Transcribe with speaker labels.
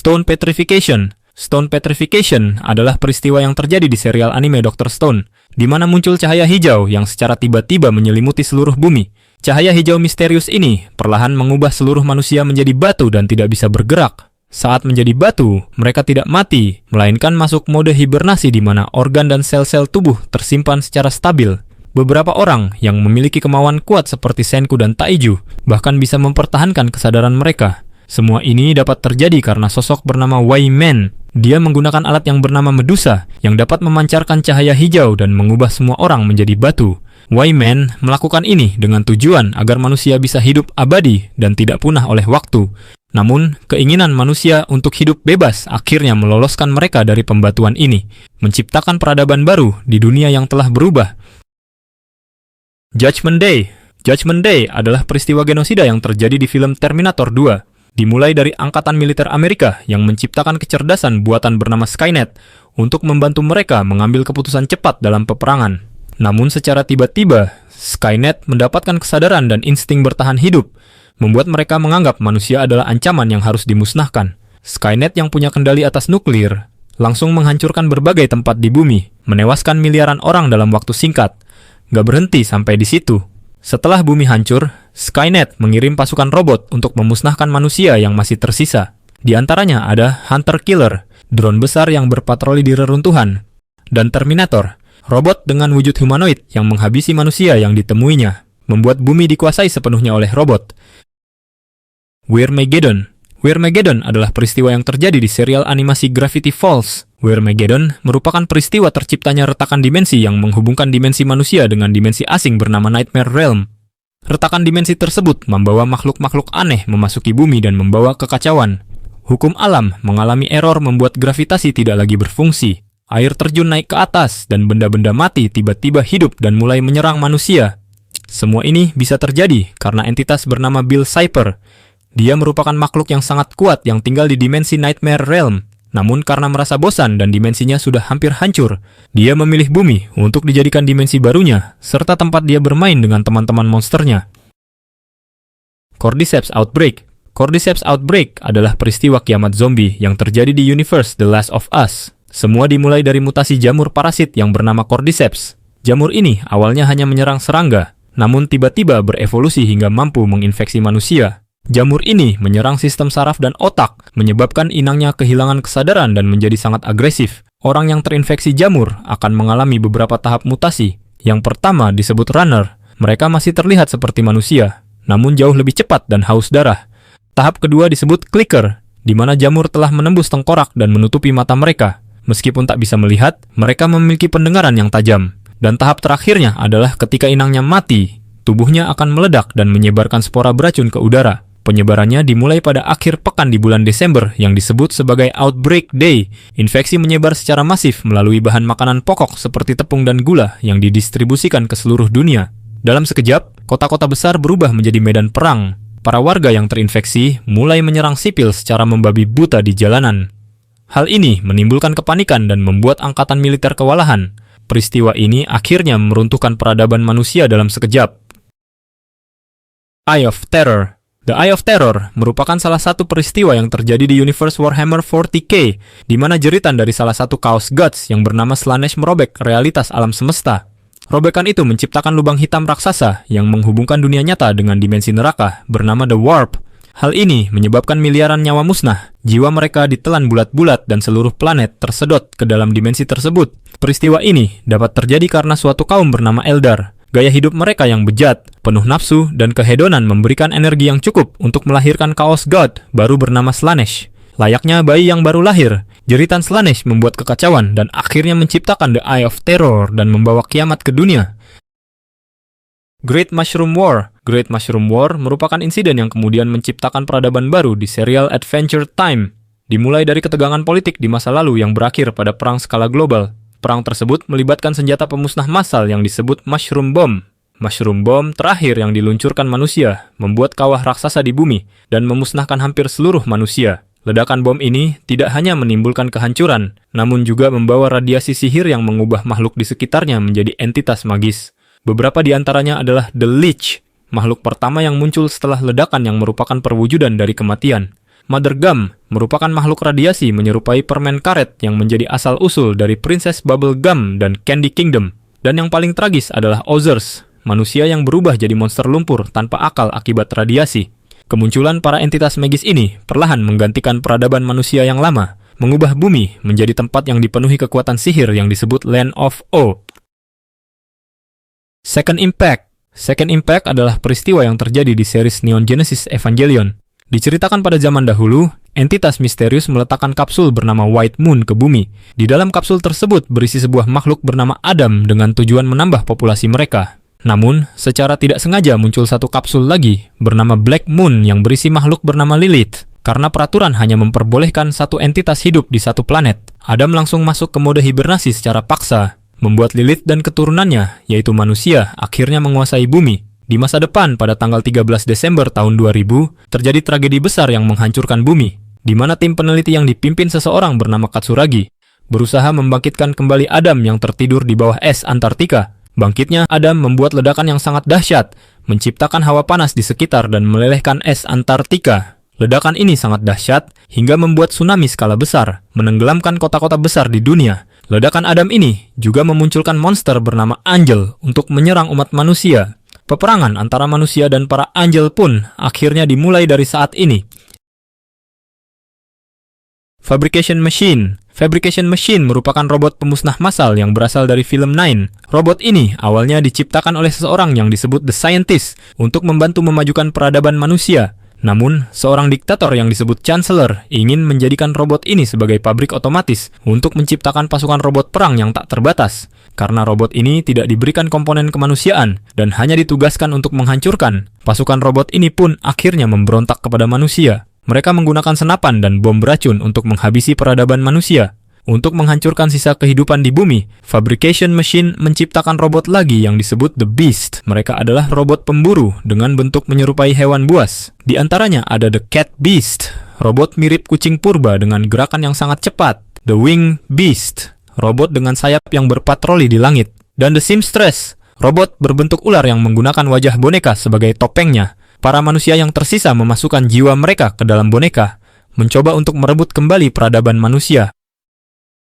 Speaker 1: Stone Petrification. Stone Petrification adalah peristiwa yang terjadi di serial anime Dr. Stone, di mana muncul cahaya hijau yang secara tiba-tiba menyelimuti seluruh bumi. Cahaya hijau misterius ini perlahan mengubah seluruh manusia menjadi batu dan tidak bisa bergerak. Saat menjadi batu, mereka tidak mati, melainkan masuk mode hibernasi di mana organ dan sel-sel tubuh tersimpan secara stabil. Beberapa orang yang memiliki kemauan kuat seperti Senku dan Taiju bahkan bisa mempertahankan kesadaran mereka. Semua ini dapat terjadi karena sosok bernama Y-Man. Dia menggunakan alat yang bernama Medusa yang dapat memancarkan cahaya hijau dan mengubah semua orang menjadi batu. Y-Man melakukan ini dengan tujuan agar manusia bisa hidup abadi dan tidak punah oleh waktu. Namun, keinginan manusia untuk hidup bebas akhirnya meloloskan mereka dari pembatuan ini, menciptakan peradaban baru di dunia yang telah berubah. Judgment Day. Judgment Day adalah peristiwa genosida yang terjadi di film Terminator 2. Dimulai dari angkatan militer Amerika yang menciptakan kecerdasan buatan bernama Skynet untuk membantu mereka mengambil keputusan cepat dalam peperangan. Namun secara tiba-tiba, Skynet mendapatkan kesadaran dan insting bertahan hidup, membuat mereka menganggap manusia adalah ancaman yang harus dimusnahkan. Skynet yang punya kendali atas nuklir langsung menghancurkan berbagai tempat di bumi, menewaskan miliaran orang dalam waktu singkat. Gak berhenti sampai di situ. Setelah bumi hancur, Skynet mengirim pasukan robot untuk memusnahkan manusia yang masih tersisa. Di antaranya ada Hunter Killer, drone besar yang berpatroli di reruntuhan, dan Terminator, robot dengan wujud humanoid yang menghabisi manusia yang ditemuinya, membuat bumi dikuasai sepenuhnya oleh robot. Wyrmageddon. Wyrmageddon adalah peristiwa yang terjadi di serial animasi Gravity Falls. Wyrmageddon merupakan peristiwa terciptanya retakan dimensi yang menghubungkan dimensi manusia dengan dimensi asing bernama Nightmare Realm. Retakan dimensi tersebut membawa makhluk-makhluk aneh memasuki bumi dan membawa kekacauan. Hukum alam mengalami error membuat gravitasi tidak lagi berfungsi. Air terjun naik ke atas dan benda-benda mati tiba-tiba hidup dan mulai menyerang manusia. Semua ini bisa terjadi karena entitas bernama Bill Cipher. Dia merupakan makhluk yang sangat kuat yang tinggal di dimensi Nightmare Realm. Namun karena merasa bosan dan dimensinya sudah hampir hancur, dia memilih bumi untuk dijadikan dimensi barunya, serta tempat dia bermain dengan teman-teman monsternya. Cordyceps Outbreak. Cordyceps Outbreak adalah peristiwa kiamat zombie yang terjadi di universe The Last of Us. Semua dimulai dari mutasi jamur parasit yang bernama Cordyceps. Jamur ini awalnya hanya menyerang serangga, namun tiba-tiba berevolusi hingga mampu menginfeksi manusia. Jamur ini menyerang sistem saraf dan otak, menyebabkan inangnya kehilangan kesadaran dan menjadi sangat agresif. Orang yang terinfeksi jamur akan mengalami beberapa tahap mutasi. Yang pertama disebut runner. Mereka masih terlihat seperti manusia, namun jauh lebih cepat dan haus darah. Tahap kedua disebut clicker, di mana jamur telah menembus tengkorak dan menutupi mata mereka. Meskipun tak bisa melihat, mereka memiliki pendengaran yang tajam. Dan tahap terakhirnya adalah ketika inangnya mati, tubuhnya akan meledak dan menyebarkan spora beracun ke udara. Penyebarannya dimulai pada akhir pekan di bulan Desember yang disebut sebagai Outbreak Day. Infeksi menyebar secara masif melalui bahan makanan pokok seperti tepung dan gula yang didistribusikan ke seluruh dunia. Dalam sekejap, kota-kota besar berubah menjadi medan perang. Para warga yang terinfeksi mulai menyerang sipil secara membabi buta di jalanan. Hal ini menimbulkan kepanikan dan membuat angkatan militer kewalahan. Peristiwa ini akhirnya meruntuhkan peradaban manusia dalam sekejap. Eye of Terror. The Eye of Terror merupakan salah satu peristiwa yang terjadi di universe Warhammer 40K, di mana jeritan dari salah satu Chaos Gods yang bernama Slaanesh merobek realitas alam semesta. Robekan itu menciptakan lubang hitam raksasa yang menghubungkan dunia nyata dengan dimensi neraka bernama The Warp. Hal ini menyebabkan miliaran nyawa musnah. Jiwa mereka ditelan bulat-bulat dan seluruh planet tersedot ke dalam dimensi tersebut. Peristiwa ini dapat terjadi karena suatu kaum bernama Eldar. Gaya hidup mereka yang bejat, penuh nafsu, dan kehedonan memberikan energi yang cukup untuk melahirkan Chaos God baru bernama Slaanesh. Layaknya bayi yang baru lahir, jeritan Slaanesh membuat kekacauan dan akhirnya menciptakan The Eye of Terror dan membawa kiamat ke dunia. Great Mushroom War. Great Mushroom War merupakan insiden yang kemudian menciptakan peradaban baru di serial Adventure Time. Dimulai dari ketegangan politik di masa lalu yang berakhir pada perang skala global. Perang tersebut melibatkan senjata pemusnah massal yang disebut Mushroom Bomb. Mushroom Bomb terakhir yang diluncurkan manusia membuat kawah raksasa di bumi dan memusnahkan hampir seluruh manusia. Ledakan bom ini tidak hanya menimbulkan kehancuran, namun juga membawa radiasi sihir yang mengubah makhluk di sekitarnya menjadi entitas magis. Beberapa di antaranya adalah The Lich, makhluk pertama yang muncul setelah ledakan yang merupakan perwujudan dari kematian. Mother Gum merupakan makhluk radiasi menyerupai permen karet yang menjadi asal-usul dari Princess Bubble Gum dan Candy Kingdom. Dan yang paling tragis adalah Ozers, manusia yang berubah jadi monster lumpur tanpa akal akibat radiasi. Kemunculan para entitas magis ini perlahan menggantikan peradaban manusia yang lama, mengubah bumi menjadi tempat yang dipenuhi kekuatan sihir yang disebut Land of O. Second Impact. Second Impact adalah peristiwa yang terjadi di series Neon Genesis Evangelion. Diceritakan pada zaman dahulu, entitas misterius meletakkan kapsul bernama White Moon ke bumi. Di dalam kapsul tersebut berisi sebuah makhluk bernama Adam dengan tujuan menambah populasi mereka. Namun, secara tidak sengaja muncul satu kapsul lagi bernama Black Moon yang berisi makhluk bernama Lilith. Karena peraturan hanya memperbolehkan satu entitas hidup di satu planet, Adam langsung masuk ke mode hibernasi secara paksa, membuat Lilith dan keturunannya, yaitu manusia, akhirnya menguasai bumi. Di masa depan, pada tanggal 13 Desember tahun 2000, terjadi tragedi besar yang menghancurkan bumi, di mana tim peneliti yang dipimpin seseorang bernama Katsuragi berusaha membangkitkan kembali Adam yang tertidur di bawah es Antartika. Bangkitnya Adam membuat ledakan yang sangat dahsyat, menciptakan hawa panas di sekitar dan melelehkan es Antartika. Ledakan ini sangat dahsyat hingga membuat tsunami skala besar, menenggelamkan kota-kota besar di dunia. Ledakan Adam ini juga memunculkan monster bernama Angel untuk menyerang umat manusia. Peperangan antara manusia dan para Angel pun akhirnya dimulai dari saat ini. Fabrication Machine. Fabrication Machine merupakan robot pemusnah massal yang berasal dari film Nine. Robot ini awalnya diciptakan oleh seseorang yang disebut The Scientist untuk membantu memajukan peradaban manusia. Namun, seorang diktator yang disebut Chancellor ingin menjadikan robot ini sebagai pabrik otomatis untuk menciptakan pasukan robot perang yang tak terbatas. Karena robot ini tidak diberikan komponen kemanusiaan dan hanya ditugaskan untuk menghancurkan, pasukan robot ini pun akhirnya memberontak kepada manusia. Mereka menggunakan senapan dan bom beracun untuk menghabisi peradaban manusia. Untuk menghancurkan sisa kehidupan di bumi, Fabrication Machine menciptakan robot lagi yang disebut The Beast. Mereka adalah robot pemburu dengan bentuk menyerupai hewan buas. Di antaranya ada The Cat Beast, robot mirip kucing purba dengan gerakan yang sangat cepat. The Wing Beast, robot dengan sayap yang berpatroli di langit. Dan The Seamstress, robot berbentuk ular yang menggunakan wajah boneka sebagai topengnya. Para manusia yang tersisa memasukkan jiwa mereka ke dalam boneka, mencoba untuk merebut kembali peradaban manusia.